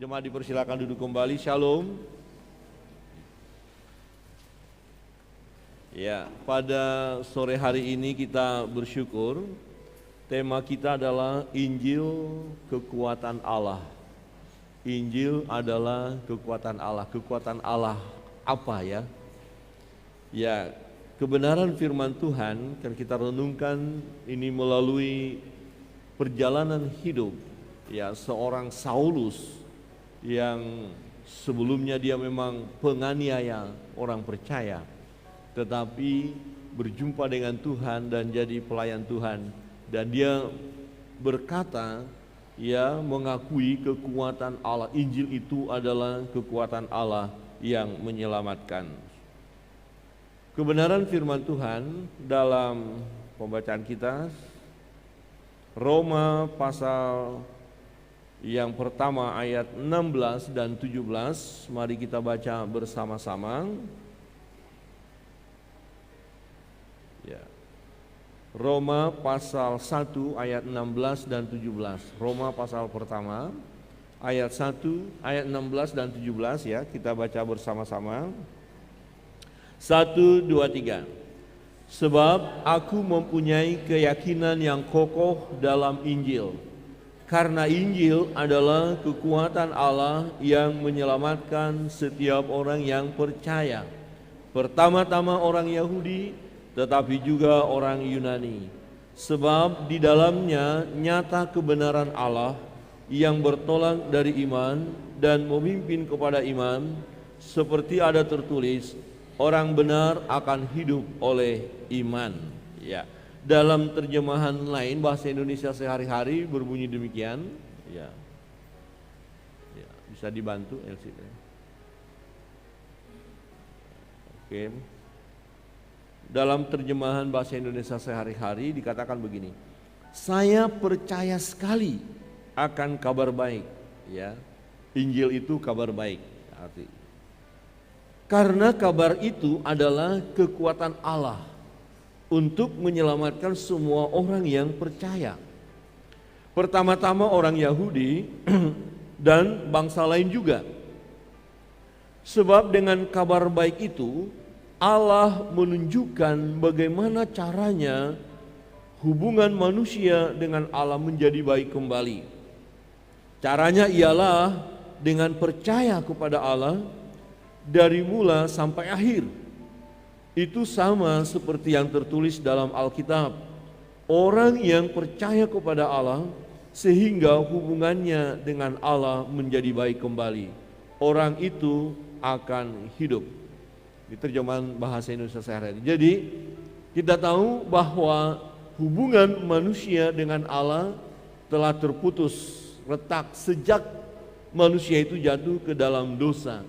Jemaat dipersilakan duduk kembali. Shalom. Ya, pada sore hari ini kita bersyukur. Tema kita adalah Injil kekuatan Allah. Injil adalah kekuatan Allah. Kekuatan Allah apa ya? Ya, kebenaran firman Tuhan kan kita renungkan ini melalui perjalanan hidup ya seorang Saulus yang sebelumnya dia memang penganiaya orang percaya, tetapi berjumpa dengan Tuhan dan jadi pelayan Tuhan, dan dia berkata, ya mengakui kekuatan Allah. Injil itu adalah kekuatan Allah yang menyelamatkan. Kebenaran firman Tuhan dalam pembacaan kita, Roma pasal yang pertama ayat 16 dan 17, mari kita baca bersama-sama. Ya. Roma pasal 1 ayat 16 dan 17. Roma pasal pertama ayat 1 ayat 16 dan 17 ya, kita baca bersama-sama. 1 2 3. Sebab aku mempunyai keyakinan yang kokoh dalam Injil. Karena Injil adalah kekuatan Allah yang menyelamatkan setiap orang yang percaya. Pertama-tama orang Yahudi, tetapi juga orang Yunani. Sebab di dalamnya nyata kebenaran Allah yang bertolak dari iman dan memimpin kepada iman, seperti ada tertulis, orang benar akan hidup oleh iman. Ya. Dalam terjemahan lain bahasa Indonesia sehari-hari berbunyi demikian. Ya. Ya, bisa dibantu Elsie. Oke. Dalam terjemahan bahasa Indonesia sehari-hari dikatakan begini. Saya percaya sekali akan kabar baik, ya. Injil itu kabar baik, arti. Karena kabar itu adalah kekuatan Allah untuk menyelamatkan semua orang yang percaya. Pertama-tama orang Yahudi dan bangsa lain juga. Sebab dengan kabar baik itu Allah menunjukkan bagaimana caranya hubungan manusia dengan Allah menjadi baik kembali. Caranya ialah dengan percaya kepada Allah dari mula sampai akhir. Itu sama seperti yang tertulis dalam Alkitab. Orang yang percaya kepada Allah sehingga hubungannya dengan Allah menjadi baik kembali, orang itu akan hidup. Di terjemahan bahasa Indonesia sehari-hari. Jadi kita tahu bahwa hubungan manusia dengan Allah telah terputus retak sejak manusia itu jatuh ke dalam dosa.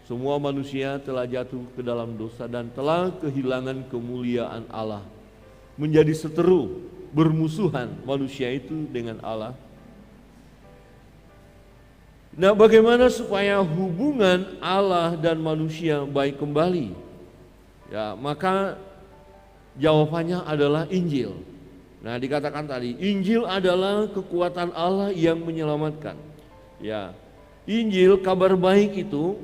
Semua manusia telah jatuh ke dalam dosa dan telah kehilangan kemuliaan Allah. Menjadi seteru, bermusuhan manusia itu dengan Allah. Nah, bagaimana supaya hubungan Allah dan manusia baik kembali? Ya, maka jawabannya adalah Injil. Nah, dikatakan tadi, Injil adalah kekuatan Allah yang menyelamatkan. Ya, Injil kabar baik itu,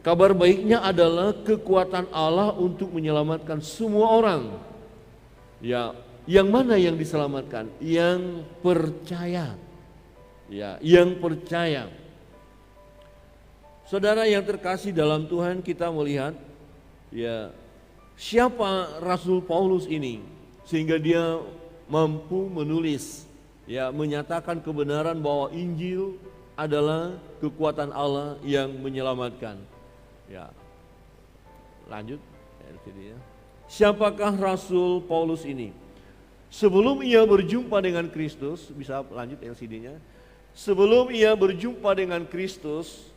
kabar baiknya adalah kekuatan Allah untuk menyelamatkan semua orang. Ya, yang mana yang diselamatkan? Yang percaya. Ya, yang percaya. Saudara yang terkasih dalam Tuhan, kita melihat ya siapa Rasul Paulus ini sehingga dia mampu menulis, ya menyatakan kebenaran bahwa Injil adalah kekuatan Allah yang menyelamatkan. Ya, lanjut. Siapakah Rasul Paulus ini? Sebelum ia berjumpa dengan Kristus, bisa lanjut LCD-nya. Sebelum ia berjumpa dengan Kristus,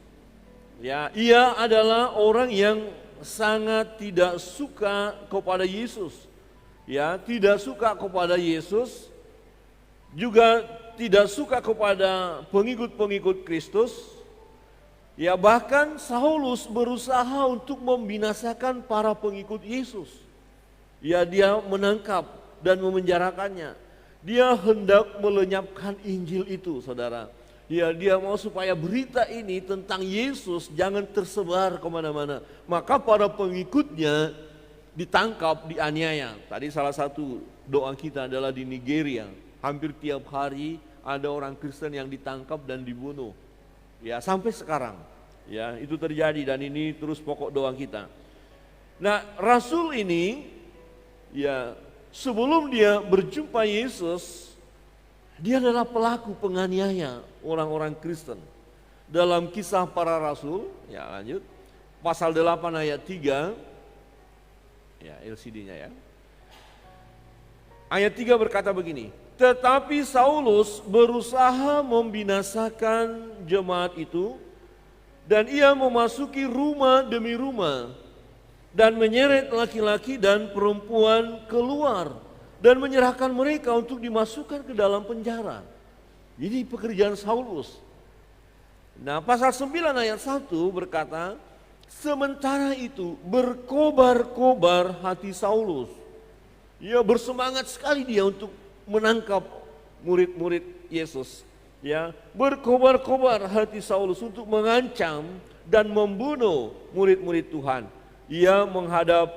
ya, ia adalah orang yang sangat tidak suka kepada Yesus. Ya, tidak suka kepada Yesus, juga tidak suka kepada pengikut-pengikut Kristus. Ya, bahkan Saulus berusaha untuk membinasakan para pengikut Yesus. Ya, dia menangkap dan memenjarakannya. Dia hendak melenyapkan Injil itu, saudara. Ya, dia mau supaya berita ini tentang Yesus jangan tersebar kemana-mana. Maka para pengikutnya ditangkap, dianiaya. Tadi salah satu doa kita adalah di Nigeria. Hampir tiap hari ada orang Kristen yang ditangkap dan dibunuh. Ya, sampai sekarang. Ya, itu terjadi dan ini terus pokok doa kita. Nah, Rasul ini ya sebelum dia berjumpa Yesus, dia adalah pelaku penganiaya orang-orang Kristen. Dalam Kisah Para Rasul, ya lanjut, pasal 8 ayat 3, ya LCD-nya ya. Ayat 3 berkata begini, tetapi Saulus berusaha membinasakan jemaat itu, dan ia memasuki rumah demi rumah, dan menyeret laki-laki dan perempuan keluar, dan menyerahkan mereka untuk dimasukkan ke dalam penjara. Ini pekerjaan Saulus. Nah, pasal 9 ayat 1 berkata, sementara itu berkobar-kobar hati Saulus. Ya, bersemangat sekali dia untuk menangkap murid-murid Yesus. Ya, berkobar-kobar hati Saulus untuk mengancam dan membunuh murid-murid Tuhan. Ia menghadap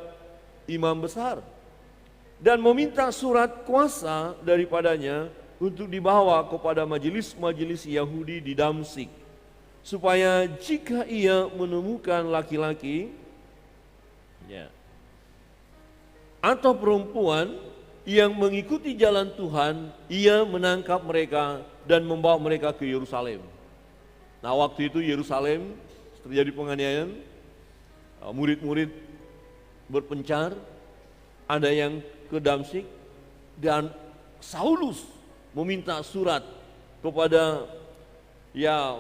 imam besar dan meminta surat kuasa daripadanya untuk dibawa kepada majelis-majelis Yahudi di Damsik, supaya jika ia menemukan laki-laki atau perempuan yang mengikuti jalan Tuhan, ia menangkap mereka dan membawa mereka ke Yerusalem. Nah, waktu itu Yerusalem terjadi penganiayaan, murid-murid berpencar, ada yang ke Damsik, dan Saulus meminta surat kepada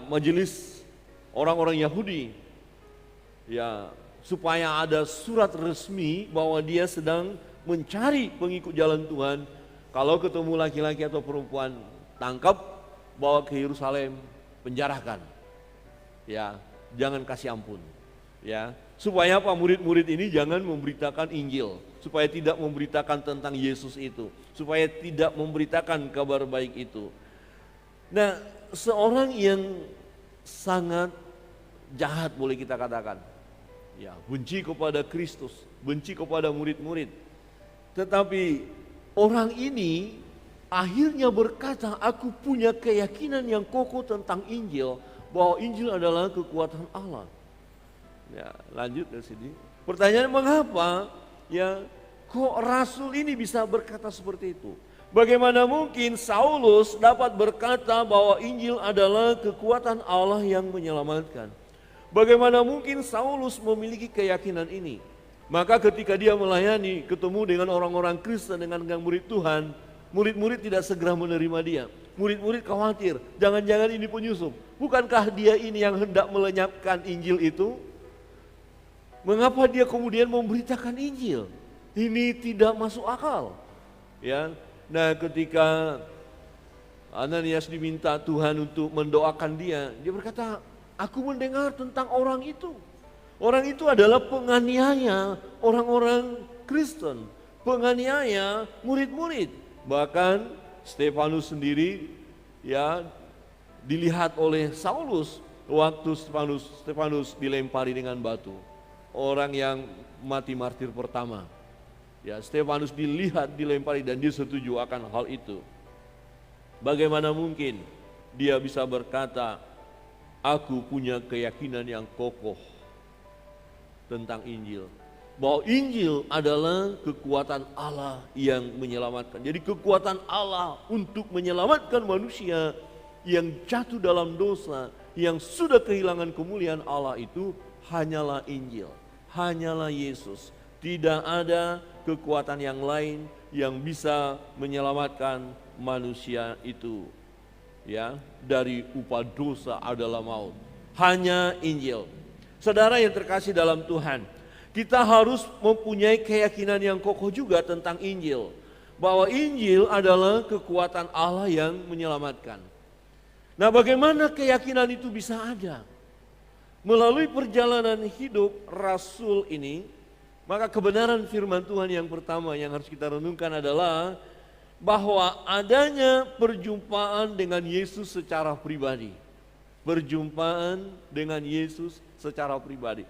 majelis orang-orang Yahudi, supaya ada surat resmi bahwa dia sedang mencari pengikut jalan Tuhan. Kalau ketemu laki-laki atau perempuan, tangkap, bawa ke Yerusalem, penjarakan. Ya, jangan kasih ampun. Ya, supaya apa? Murid-murid ini jangan memberitakan Injil, supaya tidak memberitakan tentang Yesus itu, supaya tidak memberitakan kabar baik itu. Nah, seorang yang sangat jahat boleh kita katakan, ya, benci kepada Kristus, benci kepada murid-murid. Tetapi orang ini akhirnya berkata, aku punya keyakinan yang kokoh tentang Injil, bahwa Injil adalah kekuatan Allah. Ya, lanjut dari sini. Pertanyaan, mengapa kok Rasul ini bisa berkata seperti itu? Bagaimana mungkin Saulus dapat berkata bahwa Injil adalah kekuatan Allah yang menyelamatkan? Bagaimana mungkin Saulus memiliki keyakinan ini? Maka ketika dia melayani, ketemu dengan orang-orang Kristen, dengan murid Tuhan, murid-murid tidak segera menerima dia. Murid-murid khawatir, jangan-jangan ini penyusup. Bukankah dia ini yang hendak melenyapkan Injil itu? Mengapa dia kemudian memberitakan Injil? Ini tidak masuk akal. Ya, nah ketika Ananias diminta Tuhan untuk mendoakan dia berkata, aku mendengar tentang orang itu. Orang itu adalah penganiaya orang-orang Kristen, penganiaya murid-murid. Bahkan Stefanus sendiri dilihat oleh Saulus waktu Stefanus dilempari dengan batu. Orang yang mati martir pertama. Ya, Stefanus dilihat dilempari dan dia setuju akan hal itu. Bagaimana mungkin dia bisa berkata, aku punya keyakinan yang kokoh tentang Injil. Bahwa Injil adalah kekuatan Allah yang menyelamatkan. Jadi kekuatan Allah untuk menyelamatkan manusia yang jatuh dalam dosa, yang sudah kehilangan kemuliaan Allah itu hanyalah Injil, hanyalah Yesus. Tidak ada kekuatan yang lain yang bisa menyelamatkan manusia itu. Ya, dari upah dosa adalah maut. Hanya Injil. Saudara yang terkasih dalam Tuhan, kita harus mempunyai keyakinan yang kokoh juga tentang Injil. Bahwa Injil adalah kekuatan Allah yang menyelamatkan. Nah, bagaimana keyakinan itu bisa ada? Melalui perjalanan hidup Rasul ini, maka kebenaran firman Tuhan yang pertama yang harus kita renungkan adalah bahwa adanya perjumpaan dengan Yesus secara pribadi. Perjumpaan dengan Yesus secara pribadi.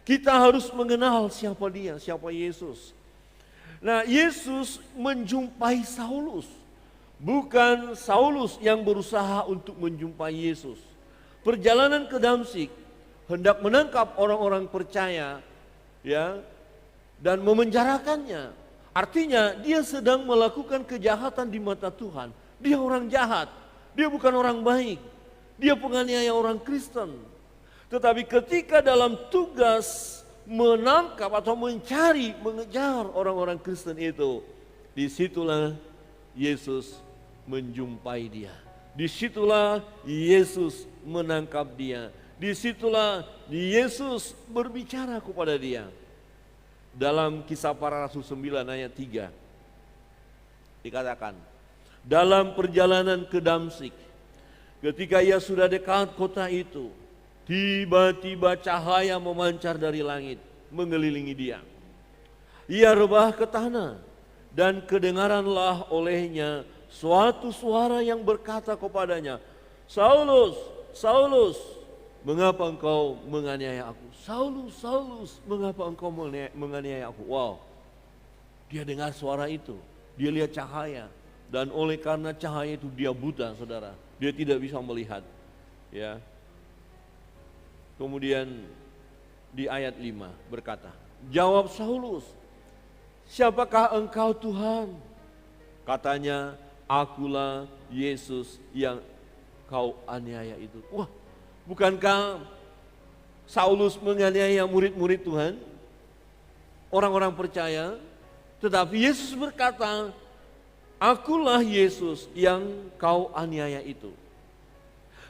Kita harus mengenal siapa dia, siapa Yesus. Nah, Yesus menjumpai Saulus. Bukan Saulus yang berusaha untuk menjumpai Yesus. Perjalanan ke Damsyik hendak menangkap orang-orang percaya, ya, dan memenjarakannya. Artinya dia sedang melakukan kejahatan di mata Tuhan. Dia orang jahat, dia bukan orang baik. Dia penganiaya orang Kristen. Tetapi ketika dalam tugas menangkap atau mencari, mengejar orang-orang Kristen itu, disitulah Yesus menjumpai dia. Disitulah Yesus menangkap dia. Disitulah Yesus berbicara kepada dia. Dalam Kisah Para Rasul 9 ayat 3 dikatakan, dalam perjalanan ke Damsyik, ketika ia sudah dekat kota itu, tiba-tiba cahaya memancar dari langit, mengelilingi dia. Ia rebah ke tanah, dan kedengaranlah olehnya suatu suara yang berkata kepadanya, Saulus, Saulus, mengapa engkau menganiaya aku? Saulus, Saulus, mengapa engkau menganiaya aku? Wow, dia dengar suara itu, dia lihat cahaya, dan oleh karena cahaya itu dia buta, saudara. Dia tidak bisa melihat, ya. Kemudian di ayat 5 berkata, jawab Saulus, siapakah engkau Tuhan? Katanya, akulah Yesus yang kau aniaya itu. Wah, bukankah Saulus menganiaya murid-murid Tuhan, orang-orang percaya? Tetapi Yesus berkata, akulah Yesus yang kau aniaya itu.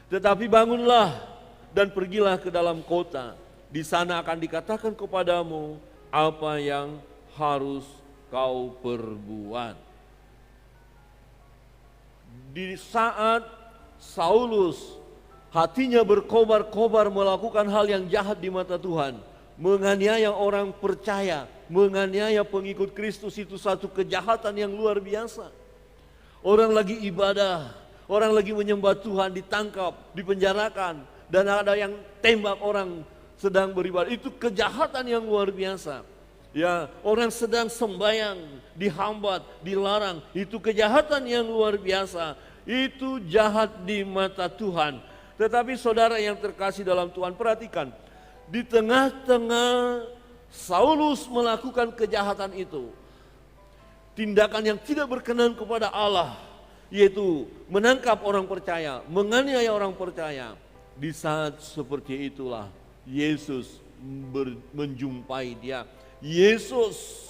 Tetapi bangunlah dan pergilah ke dalam kota. Di sana akan dikatakan kepadamu apa yang harus kau perbuat. Di saat Saulus hatinya berkobar-kobar melakukan hal yang jahat di mata Tuhan, menganiaya orang percaya, menganiaya pengikut Kristus, itu satu kejahatan yang luar biasa. Orang lagi ibadah, orang lagi menyembah Tuhan, ditangkap, dipenjarakan, dan ada yang tembak orang sedang beribadah. Itu kejahatan yang luar biasa. Ya, orang sedang sembahyang, dihambat, dilarang, itu kejahatan yang luar biasa. Itu jahat di mata Tuhan. Tetapi saudara yang terkasih dalam Tuhan, perhatikan, di tengah-tengah Saulus melakukan kejahatan itu, tindakan yang tidak berkenan kepada Allah, yaitu menangkap orang percaya, menganiaya orang percaya. Di saat seperti itulah Yesus menjumpai dia. Yesus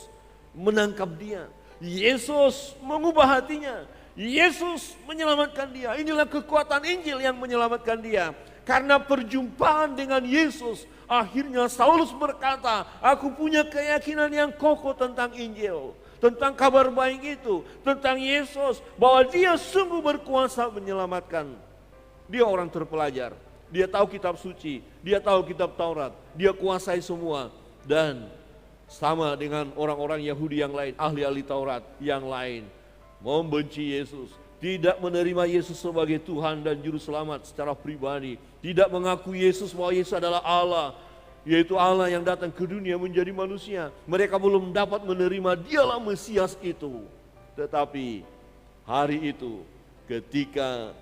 menangkap dia. Yesus mengubah hatinya. Yesus menyelamatkan dia. Inilah kekuatan Injil yang menyelamatkan dia. Karena perjumpaan dengan Yesus, akhirnya Saulus berkata, aku punya keyakinan yang kokoh tentang Injil, tentang kabar baik itu, tentang Yesus, bahwa dia sungguh berkuasa menyelamatkan. Dia orang terpelajar, dia tahu kitab suci, dia tahu kitab Taurat, dia kuasai semua. Dan sama dengan orang-orang Yahudi yang lain, ahli-ahli Taurat yang lain, membenci Yesus, tidak menerima Yesus sebagai Tuhan dan Juru Selamat secara pribadi, tidak mengaku Yesus bahwa Yesus adalah Allah, yaitu Allah yang datang ke dunia menjadi manusia. Mereka belum dapat menerima dialah Mesias itu. Tetapi hari itu ketika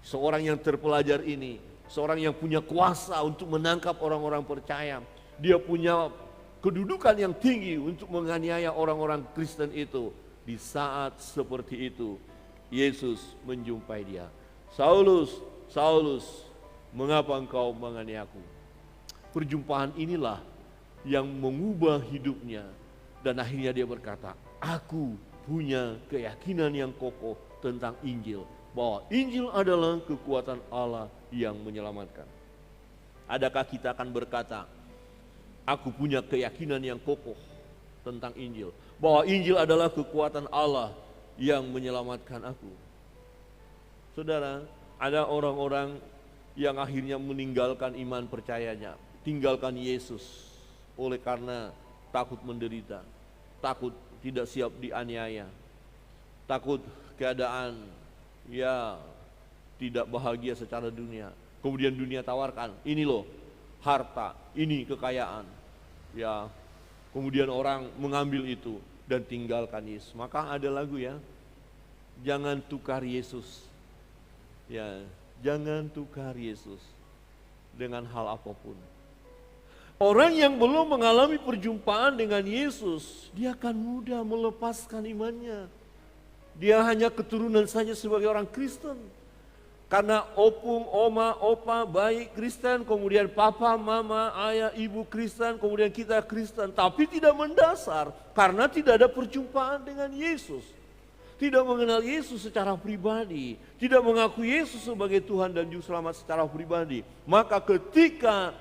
seorang yang terpelajar ini, seorang yang punya kuasa untuk menangkap orang-orang percaya, dia punya kedudukan yang tinggi untuk menganiaya orang-orang Kristen itu. Di saat seperti itu Yesus menjumpai dia. Saulus, Saulus, mengapa engkau menganiayaku? Perjumpaan inilah yang mengubah hidupnya, dan akhirnya dia berkata, aku punya keyakinan yang kokoh tentang Injil, bahwa Injil adalah kekuatan Allah yang menyelamatkan. Adakah kita akan berkata, aku punya keyakinan yang kokoh tentang Injil, bahwa Injil adalah kekuatan Allah yang menyelamatkan aku? Saudara, ada orang-orang yang akhirnya meninggalkan iman percayanya, tinggalkan Yesus oleh karena takut menderita, takut tidak siap dianiaya, takut keadaan ya tidak bahagia secara dunia, Kemudian dunia tawarkan, ini loh harta, ini kekayaan. Ya, kemudian orang mengambil itu dan tinggalkan Yesus. Maka ada lagu ya, jangan tukar Yesus. Ya, jangan tukar Yesus dengan hal apapun. Orang yang belum mengalami perjumpaan dengan Yesus, dia akan mudah melepaskan imannya. Dia hanya keturunan saja sebagai orang Kristen. Karena opung, oma, opa, bayi Kristen, kemudian papa, mama, ayah, ibu Kristen, kemudian kita Kristen. Tapi tidak mendasar karena tidak ada perjumpaan dengan Yesus. Tidak mengenal Yesus secara pribadi. Tidak mengaku Yesus sebagai Tuhan dan Juru Selamat secara pribadi. Maka ketika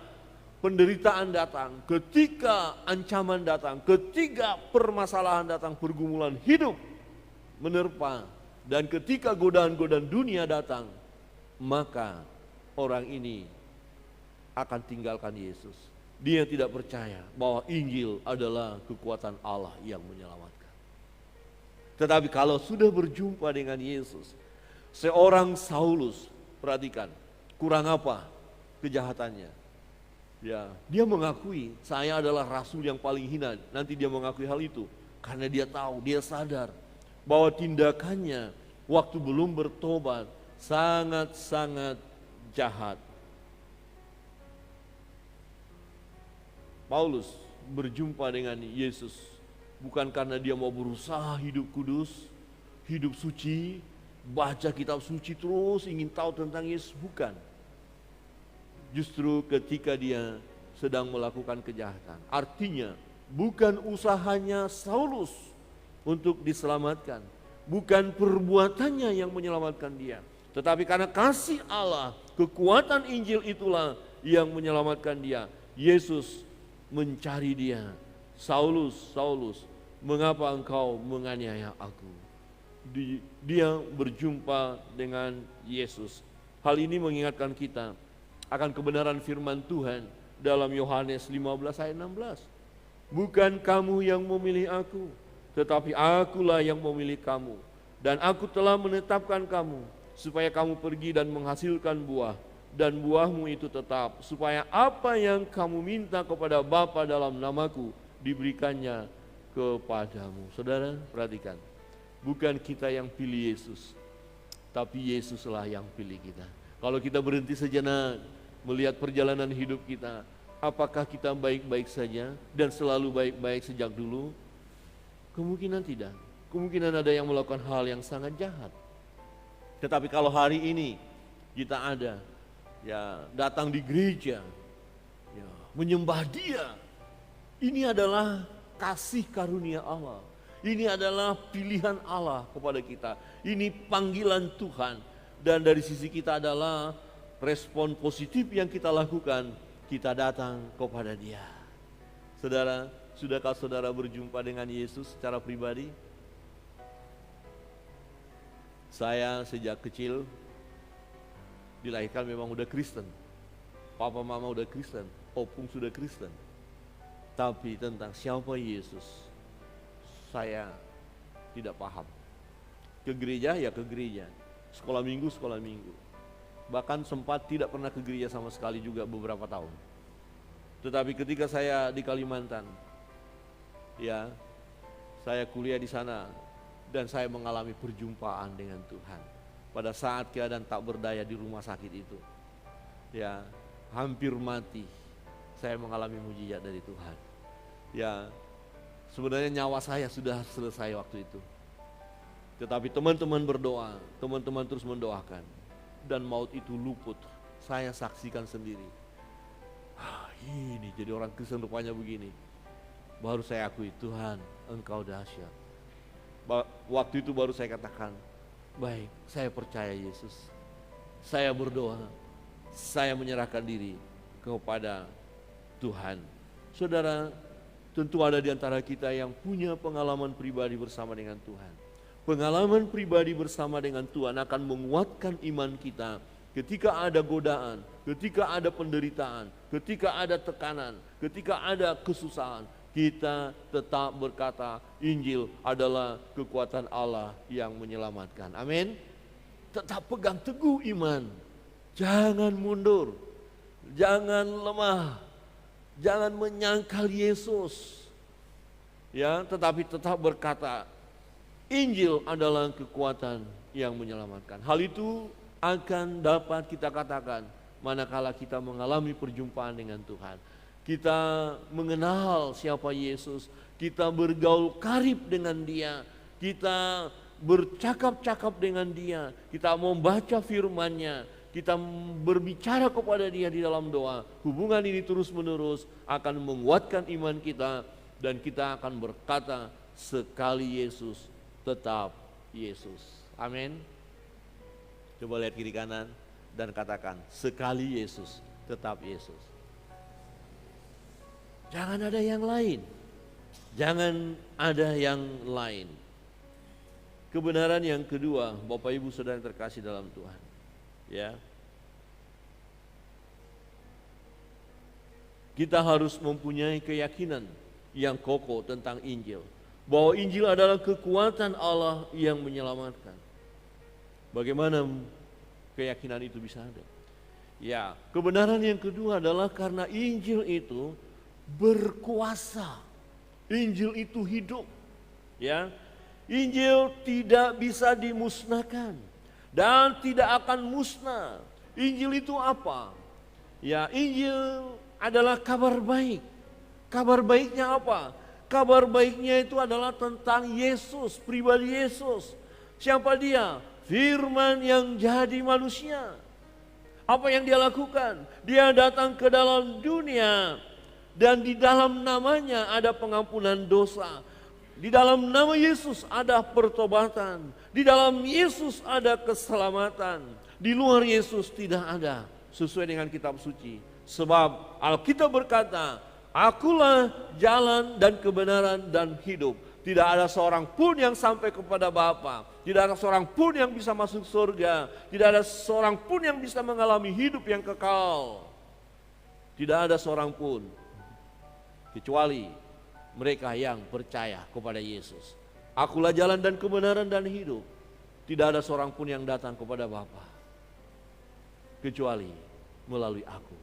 penderitaan datang, ketika ancaman datang, ketika permasalahan datang, pergumulan hidup menerpa, dan ketika godaan-godaan dunia datang, maka orang ini akan tinggalkan Yesus. Dia tidak percaya bahwa Injil adalah kekuatan Allah yang menyelamatkan. Tetapi kalau sudah berjumpa dengan Yesus, seorang Saulus, perhatikan, kurang apa kejahatannya? Ya, dia mengakui saya adalah rasul yang paling hina. Nanti dia mengakui hal itu karena dia tahu, dia sadar bahwa tindakannya waktu belum bertobat sangat-sangat jahat. Paulus berjumpa dengan Yesus bukan karena dia mau berusaha hidup kudus, hidup suci, baca kitab suci terus ingin tahu tentang Yesus, bukan. Justru ketika dia sedang melakukan kejahatan. Artinya bukan usahanya Saulus untuk diselamatkan, bukan perbuatannya yang menyelamatkan dia, tetapi karena kasih Allah, kekuatan Injil itulah yang menyelamatkan dia. Yesus mencari dia. Saulus, Saulus, mengapa engkau menganiaya aku? Dia berjumpa dengan Yesus. Hal ini mengingatkan kita akan kebenaran firman Tuhan dalam Yohanes 15 ayat 16. Bukan kamu yang memilih aku, tetapi akulah yang memilih kamu. Dan aku telah menetapkan kamu supaya kamu pergi dan menghasilkan buah, dan buahmu itu tetap, supaya apa yang kamu minta kepada Bapa dalam namaku diberikannya kepadamu. Saudara, perhatikan, bukan kita yang pilih Yesus, tapi Yesuslah yang pilih kita. Kalau kita berhenti sejenak melihat perjalanan hidup kita, apakah kita baik-baik saja dan selalu baik-baik sejak dulu? Kemungkinan tidak. Kemungkinan ada yang melakukan hal yang sangat jahat. Tetapi kalau hari ini kita ada, ya, datang di gereja, ya, menyembah Dia, ini adalah kasih karunia Allah. Ini adalah pilihan Allah kepada kita. Ini panggilan Tuhan. Dan dari sisi kita adalah respon positif yang kita lakukan, kita datang kepada Dia. Saudara, sudahkah saudara berjumpa dengan Yesus secara pribadi? Saya sejak kecil dilahirkan memang udah Kristen. Papa mama udah Kristen, opung sudah Kristen. Tapi tentang siapa Yesus, saya tidak paham. Ke gereja ya ke gereja, sekolah minggu. Bahkan sempat tidak pernah ke gereja sama sekali juga beberapa tahun. Tetapi ketika saya di Kalimantan, ya, saya kuliah di sana dan saya mengalami perjumpaan dengan Tuhan. Pada saat keadaan tak berdaya di rumah sakit itu, ya, hampir mati, saya mengalami mujizat dari Tuhan. Ya, sebenarnya nyawa saya sudah selesai waktu itu. Tetapi teman-teman berdoa, teman-teman terus mendoakan, dan maut itu luput. Saya saksikan sendiri. Ini jadi orang Kristen rupanya begini. Baru saya akui, Tuhan, Engkau dahsyat. Waktu itu baru saya katakan, baik, saya percaya Yesus. Saya berdoa, saya menyerahkan diri kepada Tuhan. Saudara, tentu ada di antara kita yang punya pengalaman pribadi bersama dengan Tuhan. Pengalaman pribadi bersama dengan Tuhan akan menguatkan iman kita ketika ada godaan, ketika ada penderitaan, ketika ada tekanan, ketika ada kesusahan. Kita tetap berkata, Injil adalah kekuatan Allah yang menyelamatkan. Amin. Tetap pegang teguh iman. Jangan mundur, jangan lemah, jangan menyangkal Yesus. Ya, tetapi tetap berkata, Injil adalah kekuatan yang menyelamatkan. Hal itu akan dapat kita katakan manakala kita mengalami perjumpaan dengan Tuhan. Kita mengenal siapa Yesus, kita bergaul karib dengan Dia, kita bercakap-cakap dengan Dia, kita membaca firman-Nya, kita berbicara kepada Dia di dalam doa. Hubungan ini terus-menerus akan menguatkan iman kita, dan kita akan berkata, sekali Yesus, tetap Yesus. Amin. Coba lihat kiri kanan dan katakan, sekali Yesus, tetap Yesus. Jangan ada yang lain. Jangan ada yang lain. Kebenaran yang kedua, Bapak Ibu Saudara yang terkasih dalam Tuhan. Ya. Kita harus mempunyai keyakinan yang kokoh tentang Injil. Bahwa Injil adalah kekuatan Allah yang menyelamatkan. Bagaimana keyakinan itu bisa ada? Ya, kebenaran yang kedua adalah karena Injil itu berkuasa. Injil itu hidup. Ya. Injil tidak bisa dimusnahkan dan tidak akan musnah. Injil itu apa? Ya, Injil adalah kabar baik. Kabar baiknya apa? Kabar baiknya itu adalah tentang Yesus, pribadi Yesus. Siapa Dia? Firman yang jadi manusia. Apa yang Dia lakukan? Dia datang ke dalam dunia, dan di dalam namanya ada pengampunan dosa. Di dalam nama Yesus ada pertobatan. Di dalam Yesus ada keselamatan. Di luar Yesus tidak ada, sesuai dengan kitab suci. Sebab Alkitab berkata, Akulah jalan dan kebenaran dan hidup. Tidak ada seorang pun yang sampai kepada Bapa. Tidak ada seorang pun yang bisa masuk surga. Tidak ada seorang pun yang bisa mengalami hidup yang kekal. Tidak ada seorang pun, kecuali mereka yang percaya kepada Yesus. Akulah jalan dan kebenaran dan hidup. Tidak ada seorang pun yang datang kepada Bapa, kecuali melalui aku,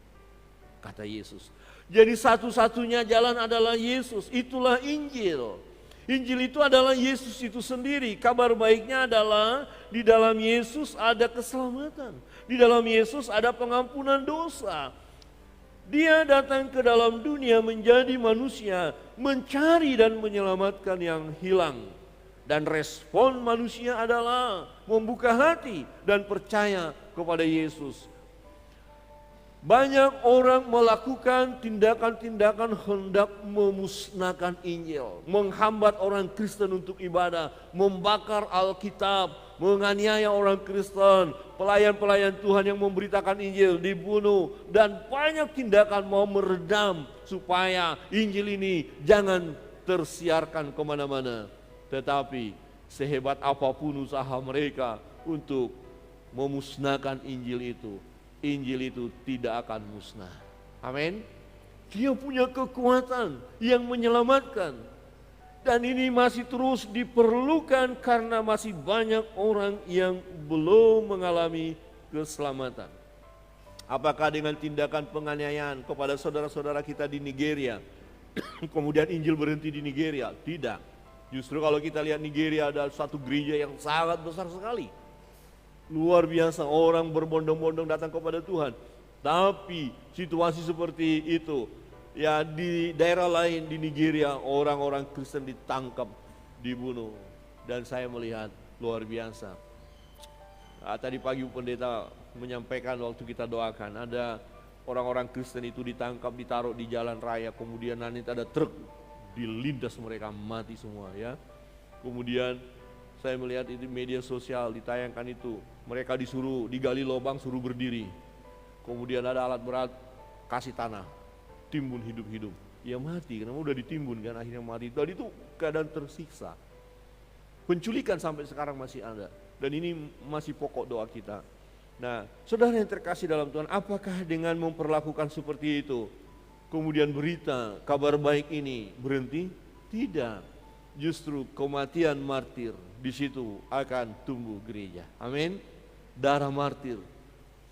kata Yesus. Jadi satu-satunya jalan adalah Yesus. Itulah Injil. Injil itu adalah Yesus itu sendiri. Kabar baiknya adalah di dalam Yesus ada keselamatan. Di dalam Yesus ada pengampunan dosa. Dia datang ke dalam dunia menjadi manusia, mencari dan menyelamatkan yang hilang. Dan respon manusia adalah membuka hati dan percaya kepada Yesus. Banyak orang melakukan tindakan-tindakan hendak memusnahkan Injil, menghambat orang Kristen untuk ibadah, membakar Alkitab, menganiaya orang Kristen, pelayan-pelayan Tuhan yang memberitakan Injil dibunuh, dan banyak tindakan mau meredam supaya Injil ini jangan tersiarkan kemana-mana. Tetapi sehebat apapun usaha mereka untuk memusnahkan Injil itu tidak akan musnah. Amin. Dia punya kekuatan yang menyelamatkan. Dan ini masih terus diperlukan karena masih banyak orang yang belum mengalami keselamatan. Apakah dengan tindakan penganiayaan kepada saudara-saudara kita di Nigeria, kemudian Injil berhenti di Nigeria? Tidak. Justru kalau kita lihat Nigeria ada satu gereja yang sangat besar sekali. Luar biasa, orang berbondong-bondong datang kepada Tuhan. Tapi situasi seperti itu, ya di daerah lain di Nigeria orang-orang Kristen ditangkap, dibunuh. Dan saya melihat luar biasa. Tadi pagi pendeta menyampaikan waktu kita doakan, ada orang-orang Kristen itu ditangkap, ditaruh di jalan raya, kemudian nanti ada truk dilindas, mereka mati semua ya. Kemudian saya melihat itu media sosial ditayangkan itu, mereka disuruh digali lubang, suruh berdiri. Kemudian ada alat berat, kasih tanah, timbun hidup-hidup. Ya mati, karena udah ditimbun kan, akhirnya mati. Dan itu keadaan tersiksa. Penculikan sampai sekarang masih ada. Dan ini masih pokok doa kita. Nah, saudara yang terkasih dalam Tuhan, apakah dengan memperlakukan seperti itu, kemudian berita, kabar baik ini berhenti? Tidak. Justru kematian martir, di situ akan tumbuh gereja. Amin. Darah martir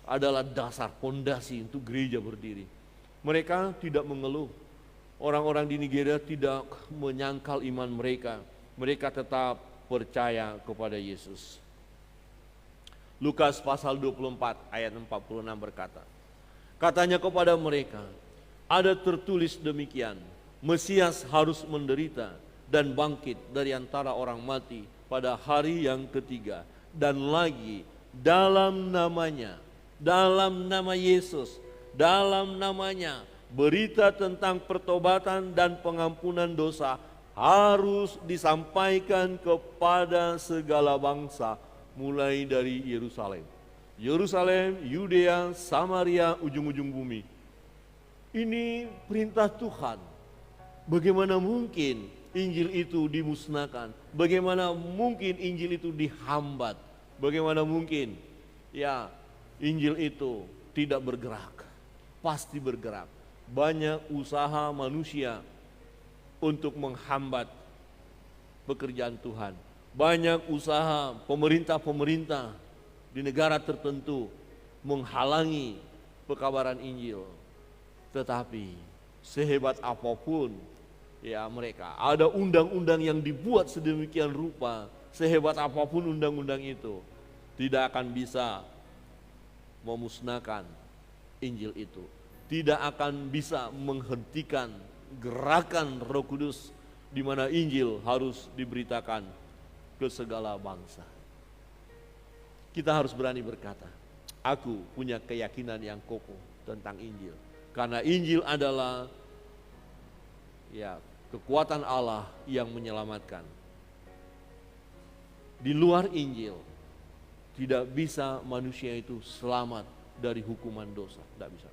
adalah dasar pondasi untuk gereja berdiri. Mereka tidak mengeluh. Orang-orang di Nigeria tidak menyangkal iman mereka. Mereka tetap percaya kepada Yesus. Lukas pasal 24 ayat 46 berkata, katanya kepada mereka, ada tertulis demikian, Mesias harus menderita dan bangkit dari antara orang mati pada hari yang ketiga. Dan lagi dalam namanya, dalam nama Yesus, dalam namanya berita tentang pertobatan dan pengampunan dosa harus disampaikan kepada segala bangsa, mulai dari Yerusalem. Yerusalem, Yudea, Samaria, ujung-ujung bumi. Ini perintah Tuhan. Bagaimana mungkin Injil itu dimusnahkan? Bagaimana mungkin Injil itu dihambat? Bagaimana mungkin ya Injil itu tidak bergerak? Pasti bergerak. Banyak usaha manusia untuk menghambat pekerjaan Tuhan. Banyak usaha pemerintah-pemerintah di negara tertentu menghalangi pekabaran Injil. Tetapi sehebat apapun ya mereka, ada undang-undang yang dibuat sedemikian rupa, sehebat apapun undang-undang itu tidak akan bisa memusnahkan Injil itu. Tidak akan bisa menghentikan gerakan Roh Kudus di mana Injil harus diberitakan ke segala bangsa. Kita harus berani berkata, aku punya keyakinan yang kokoh tentang Injil. Karena Injil adalah ya kekuatan Allah yang menyelamatkan. Di luar Injil tidak bisa manusia itu selamat dari hukuman dosa, tidak bisa.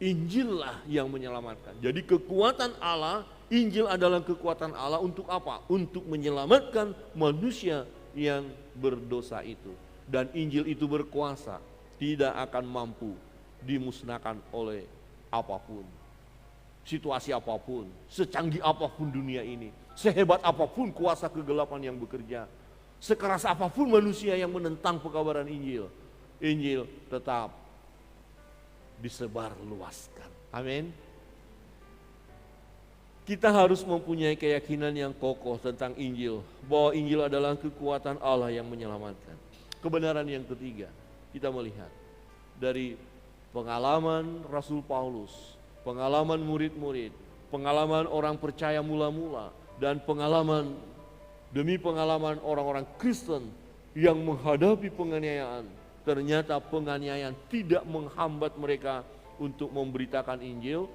Injillah yang menyelamatkan. Jadi kekuatan Allah, Injil adalah kekuatan Allah untuk apa? Untuk menyelamatkan manusia yang berdosa itu. Dan Injil itu berkuasa, tidak akan mampu dimusnahkan oleh apapun. Situasi apapun, secanggih apapun dunia ini, sehebat apapun kuasa kegelapan yang bekerja, sekeras apapun manusia yang menentang pekabaran Injil, Injil tetap disebar luaskan. Amin. Kita harus mempunyai keyakinan yang kokoh tentang Injil, bahwa Injil adalah kekuatan Allah yang menyelamatkan. Kebenaran yang ketiga, kita melihat dari pengalaman Rasul Paulus, pengalaman murid-murid, pengalaman orang percaya mula-mula, dan pengalaman demi pengalaman orang-orang Kristen yang menghadapi penganiayaan. Ternyata penganiayaan tidak menghambat mereka untuk memberitakan Injil.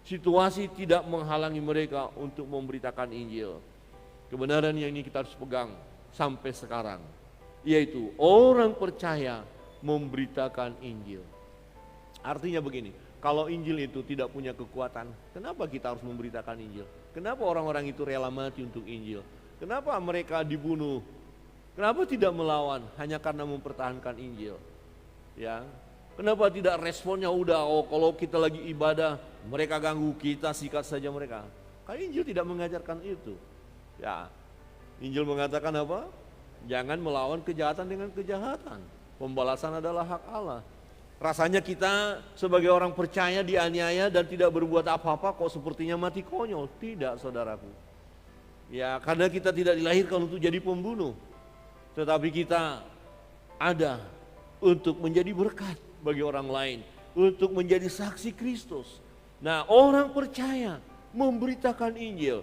Situasi tidak menghalangi mereka untuk memberitakan Injil. Kebenaran yang ini kita harus pegang sampai sekarang, yaitu orang percaya memberitakan Injil. Artinya begini, kalau Injil itu tidak punya kekuatan, kenapa kita harus memberitakan Injil? Kenapa orang-orang itu rela mati untuk Injil? Kenapa mereka dibunuh? Kenapa tidak melawan hanya karena mempertahankan Injil? Ya, kenapa tidak responnya udah, oh kalau kita lagi ibadah mereka ganggu kita, sikat saja mereka. Karena Injil tidak mengajarkan itu. Ya, Injil mengatakan apa? Jangan melawan kejahatan dengan kejahatan. Pembalasan adalah hak Allah. Rasanya kita sebagai orang percaya dianiaya dan tidak berbuat apa-apa kok sepertinya mati konyol. Tidak, saudaraku. Ya, karena kita tidak dilahirkan untuk jadi pembunuh. Tetapi kita ada untuk menjadi berkat bagi orang lain, untuk menjadi saksi Kristus. Nah, orang percaya memberitakan Injil.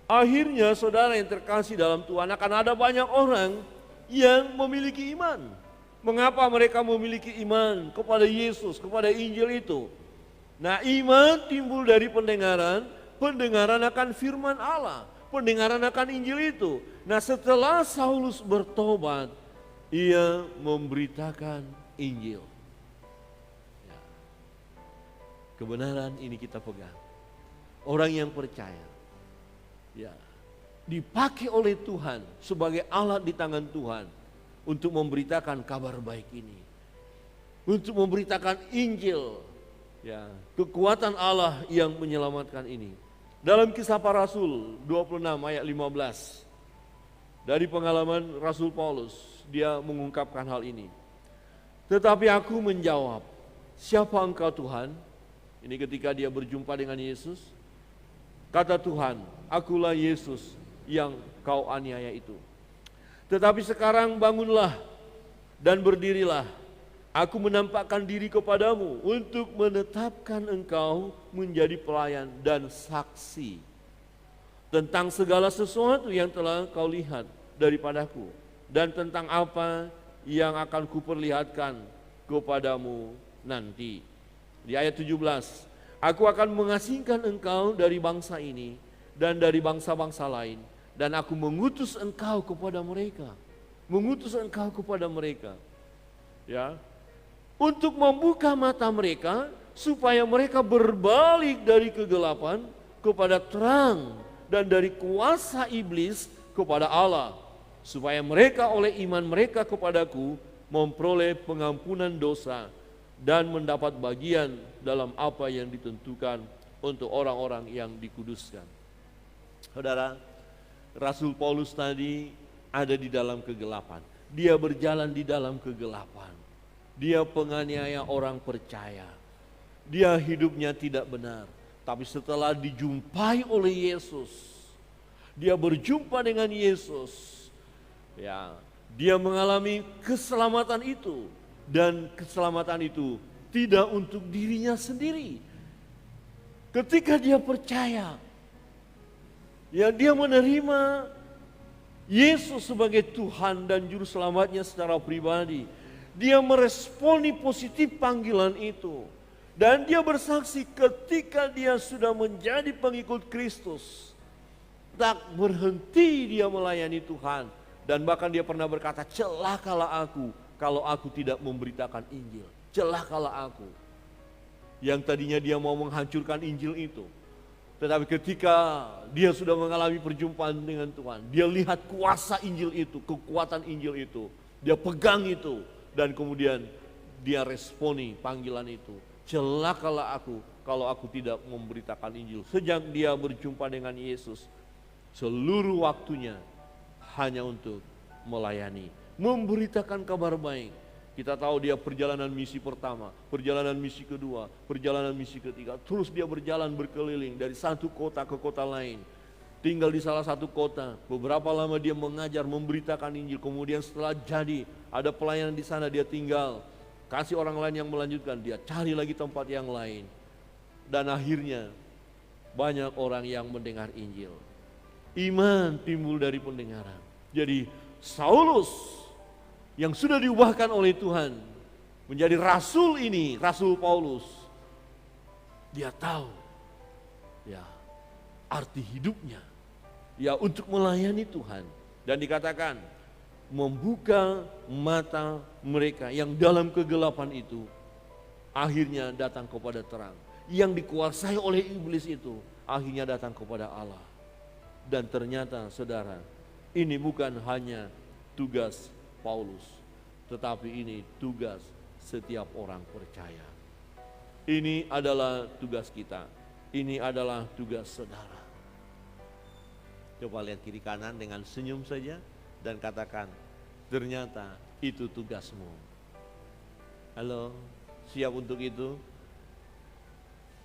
Akhirnya saudara yang terkasih dalam Tuhan, akan ada banyak orang yang memiliki iman. Mengapa mereka memiliki iman kepada Yesus, kepada Injil itu? Nah, iman timbul dari pendengaran, pendengaran akan firman Allah, pendengaran akan Injil itu. Nah, setelah Saulus bertobat, ia memberitakan Injil. Ya. Kebenaran ini kita pegang. Orang yang percaya, ya, dipakai oleh Tuhan sebagai alat di tangan Tuhan untuk memberitakan kabar baik ini, untuk memberitakan Injil, ya, kekuatan Allah yang menyelamatkan ini. Dalam Kisah Para Rasul 26 ayat 15, dari pengalaman Rasul Paulus, dia mengungkapkan hal ini. Tetapi aku menjawab, siapa engkau Tuhan? Ini ketika dia berjumpa dengan Yesus. Kata Tuhan, akulah Yesus yang kau aniaya itu. Tetapi sekarang bangunlah dan berdirilah. Aku menampakkan diri kepadamu untuk menetapkan engkau menjadi pelayan dan saksi tentang segala sesuatu yang telah kau lihat daripadaku dan tentang apa yang akan kuperlihatkan kepadamu nanti. Di ayat 17, aku akan mengasingkan engkau dari bangsa ini dan dari bangsa-bangsa lain, dan aku mengutus engkau kepada mereka. Mengutus engkau kepada mereka. Ya, untuk membuka mata mereka supaya mereka berbalik dari kegelapan kepada terang dan dari kuasa iblis kepada Allah, supaya mereka oleh iman mereka kepadaku memperoleh pengampunan dosa dan mendapat bagian dalam apa yang ditentukan untuk orang-orang yang dikuduskan. Saudara, Rasul Paulus tadi ada di dalam kegelapan. Dia berjalan di dalam kegelapan. Dia penganiaya orang percaya. Dia hidupnya tidak benar. Tapi setelah dijumpai oleh Yesus, dia berjumpa dengan Yesus. Ya, dia mengalami keselamatan itu, dan keselamatan itu tidak untuk dirinya sendiri. Ketika dia percaya, ya, dia menerima Yesus sebagai Tuhan dan Juru Selamatnya secara pribadi. Dia meresponi positif panggilan itu. Dan dia bersaksi ketika dia sudah menjadi pengikut Kristus, tak berhenti dia melayani Tuhan. Dan bahkan dia pernah berkata, celakalah aku kalau aku tidak memberitakan Injil. Celakalah aku. Yang tadinya dia mau menghancurkan Injil itu. Tetapi ketika dia sudah mengalami perjumpaan dengan Tuhan, dia lihat kuasa Injil itu, kekuatan Injil itu. Dia pegang itu. Dan kemudian dia responi panggilan itu. Celakalah aku kalau aku tidak memberitakan Injil. Sejak dia berjumpa dengan Yesus, seluruh waktunya hanya untuk melayani, memberitakan kabar baik. Kita tahu dia perjalanan misi pertama, perjalanan misi kedua, perjalanan misi ketiga. Terus dia berjalan berkeliling dari satu kota ke kota lain. Tinggal di salah satu kota, beberapa lama dia mengajar, memberitakan Injil. Kemudian setelah jadi, ada pelayanan di sana, dia tinggal. Kasih orang lain yang melanjutkan, dia cari lagi tempat yang lain. Dan akhirnya banyak orang yang mendengar Injil. Iman timbul dari pendengaran. Jadi Saulus yang sudah diubahkan oleh Tuhan menjadi rasul ini, Rasul Paulus, dia tahu ya arti hidupnya ya untuk melayani Tuhan. Dan dikatakan membuka mata mereka yang dalam kegelapan itu akhirnya datang kepada terang. Yang dikuasai oleh iblis itu akhirnya datang kepada Allah. Dan ternyata saudara, ini bukan hanya tugas Paulus, tetapi ini tugas setiap orang percaya. Ini adalah tugas kita. Ini adalah tugas saudara. Coba lihat kiri kanan dengan senyum saja dan katakan, ternyata itu tugasmu. Halo, siap untuk itu?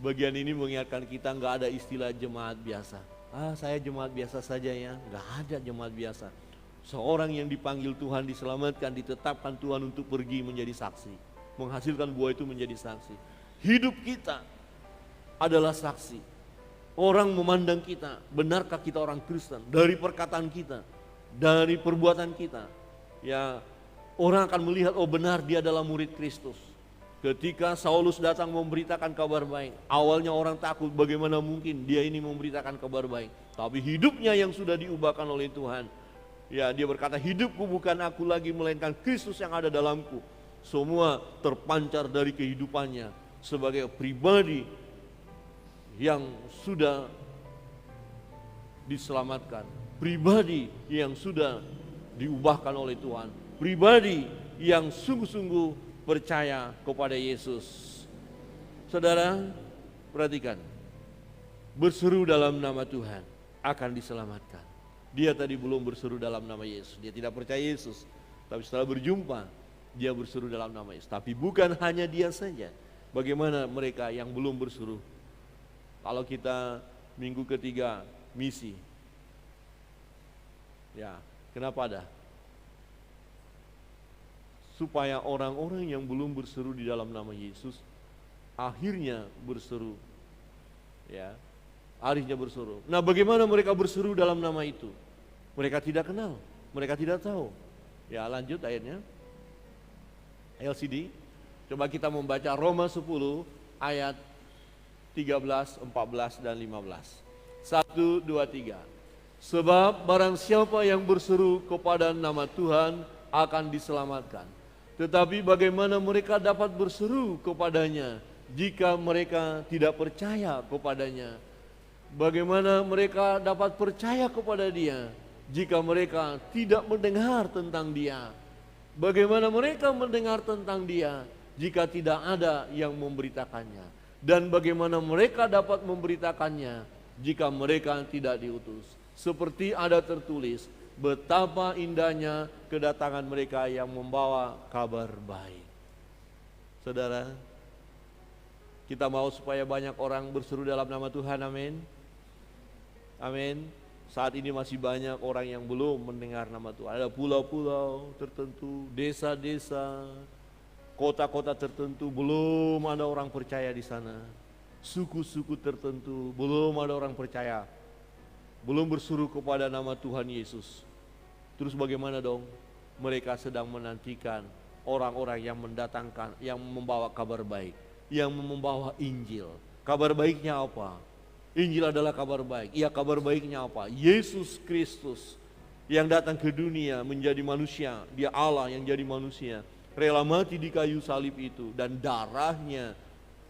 Bagian ini mengingatkan kita nggak ada istilah jemaat biasa. Saya jemaat biasa saja ya. Nggak ada jemaat biasa. Seorang yang dipanggil Tuhan, diselamatkan, ditetapkan Tuhan untuk pergi menjadi saksi. Menghasilkan buah itu menjadi saksi. Hidup kita adalah saksi. Orang memandang kita, benarkah kita orang Kristen? Dari perkataan kita, dari perbuatan kita. Ya, orang akan melihat, oh benar dia adalah murid Kristus. Ketika Saulus datang memberitakan kabar baik, awalnya orang takut, bagaimana mungkin dia ini memberitakan kabar baik. Tapi hidupnya yang sudah diubahkan oleh Tuhan. Ya, dia berkata, hidupku bukan aku lagi melainkan Kristus yang ada dalamku. Semua terpancar dari kehidupannya sebagai pribadi yang sudah diselamatkan, pribadi yang sudah diubahkan oleh Tuhan, pribadi yang sungguh-sungguh percaya kepada Yesus. Saudara, perhatikan, berseru dalam nama Tuhan akan diselamatkan. Dia tadi belum berseru dalam nama Yesus, dia tidak percaya Yesus. Tapi setelah berjumpa, dia berseru dalam nama Yesus. Tapi bukan hanya dia saja. Bagaimana mereka yang belum berseru? Kalau kita minggu ketiga misi, ya kenapa ada? Supaya orang-orang yang belum berseru di dalam nama Yesus akhirnya berseru, ya, akhirnya berseru. Nah, bagaimana mereka berseru dalam nama itu? Mereka tidak kenal, mereka tidak tahu. Ya, lanjut ayatnya. LCD, coba kita membaca Roma 10 ayat 13, 14, dan 15. 1, 2, 3. Sebab barang siapa yang berseru kepada nama Tuhan akan diselamatkan. Tetapi bagaimana mereka dapat berseru kepadanya jika mereka tidak percaya kepadanya? Bagaimana mereka dapat percaya kepada Dia jika mereka tidak mendengar tentang Dia? Bagaimana mereka mendengar tentang Dia jika tidak ada yang memberitakannya? Dan bagaimana mereka dapat memberitakannya jika mereka tidak diutus? Seperti ada tertulis, betapa indahnya kedatangan mereka yang membawa kabar baik. Saudara, kita mau supaya banyak orang berseru dalam nama Tuhan, amin. Amin. Saat ini masih banyak orang yang belum mendengar nama Tuhan. Ada pulau-pulau tertentu, desa-desa, kota-kota tertentu, belum ada orang percaya di sana. Suku-suku tertentu, belum ada orang percaya. Belum berseru kepada nama Tuhan Yesus. Terus bagaimana dong? Mereka sedang menantikan orang-orang yang mendatangkan, yang membawa kabar baik, yang membawa Injil. Kabar baiknya apa? Injil adalah kabar baik. Iya, kabar baiknya apa? Yesus Kristus yang datang ke dunia menjadi manusia. Dia Allah yang jadi manusia. Rela mati di kayu salib itu. Dan darahnya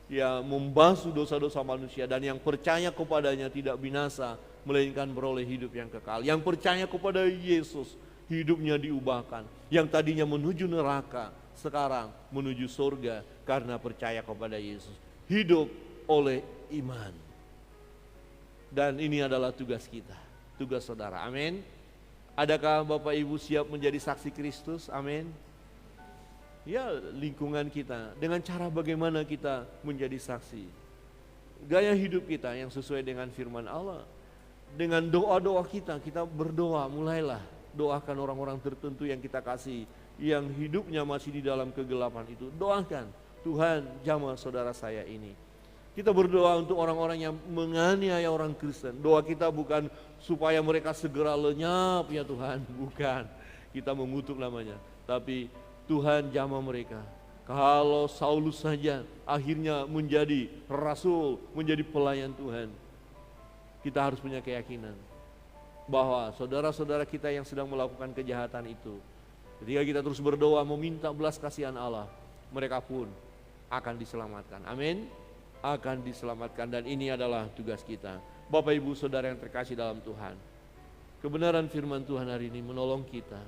ya membasuh dosa-dosa manusia. Dan yang percaya kepadanya tidak binasa, melainkan beroleh hidup yang kekal. Yang percaya kepada Yesus, hidupnya diubahkan. Yang tadinya menuju neraka, sekarang menuju surga karena percaya kepada Yesus. Hidup oleh iman. Dan ini adalah tugas kita, tugas saudara, amin. Adakah Bapak Ibu siap menjadi saksi Kristus, amin. Ya, lingkungan kita, dengan cara bagaimana kita menjadi saksi. Gaya hidup kita yang sesuai dengan firman Allah. Dengan doa-doa kita berdoa, mulailah doakan orang-orang tertentu yang kita kasih, yang hidupnya masih di dalam kegelapan itu. Doakan, Tuhan jamah saudara saya ini. Kita berdoa untuk orang-orang yang menganiaya orang Kristen. Doa kita bukan supaya mereka segera lenyap ya Tuhan, bukan. Kita mengutuk namanya, tapi Tuhan jamah mereka. Kalau Saulus saja akhirnya menjadi rasul, menjadi pelayan Tuhan. Kita harus punya keyakinan bahwa saudara-saudara kita yang sedang melakukan kejahatan itu, ketika kita terus berdoa meminta belas kasihan Allah, mereka pun akan diselamatkan. Amin. Akan diselamatkan, dan ini adalah tugas kita. Bapak Ibu Saudara yang terkasih dalam Tuhan, kebenaran firman Tuhan hari ini menolong kita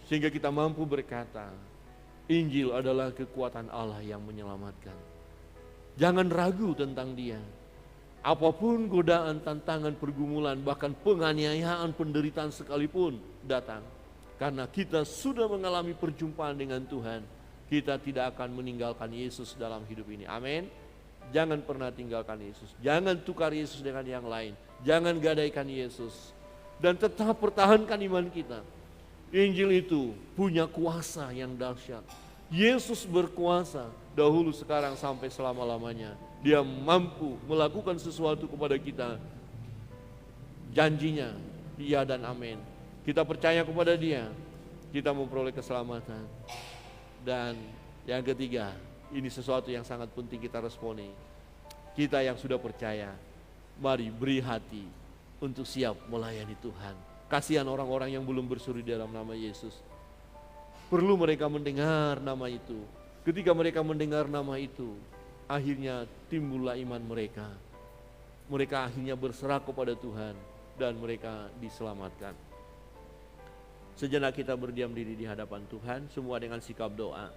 sehingga kita mampu berkata, Injil adalah kekuatan Allah yang menyelamatkan. Jangan ragu tentang Dia. Apapun godaan, tantangan, pergumulan, bahkan penganiayaan, penderitaan sekalipun datang, karena kita sudah mengalami perjumpaan dengan Tuhan, kita tidak akan meninggalkan Yesus dalam hidup ini. Amin. Jangan pernah tinggalkan Yesus. Jangan tukar Yesus dengan yang lain. Jangan gadaikan Yesus. Dan tetap pertahankan iman kita. Injil itu punya kuasa yang dahsyat. Yesus berkuasa dahulu, sekarang, sampai selama-lamanya. Dia mampu melakukan sesuatu kepada kita. Janjinya iya dan amin. Kita percaya kepada Dia, kita memperoleh keselamatan. Dan yang ketiga, ini sesuatu yang sangat penting kita responi. Kita yang sudah percaya, mari beri hati untuk siap melayani Tuhan. Kasihan orang-orang yang belum berseru dalam nama Yesus. Perlu mereka mendengar nama itu. Ketika mereka mendengar nama itu, akhirnya timbullah iman mereka. Mereka akhirnya berserah kepada Tuhan dan mereka diselamatkan. Sejenak kita berdiam diri di hadapan Tuhan, semua dengan sikap doa.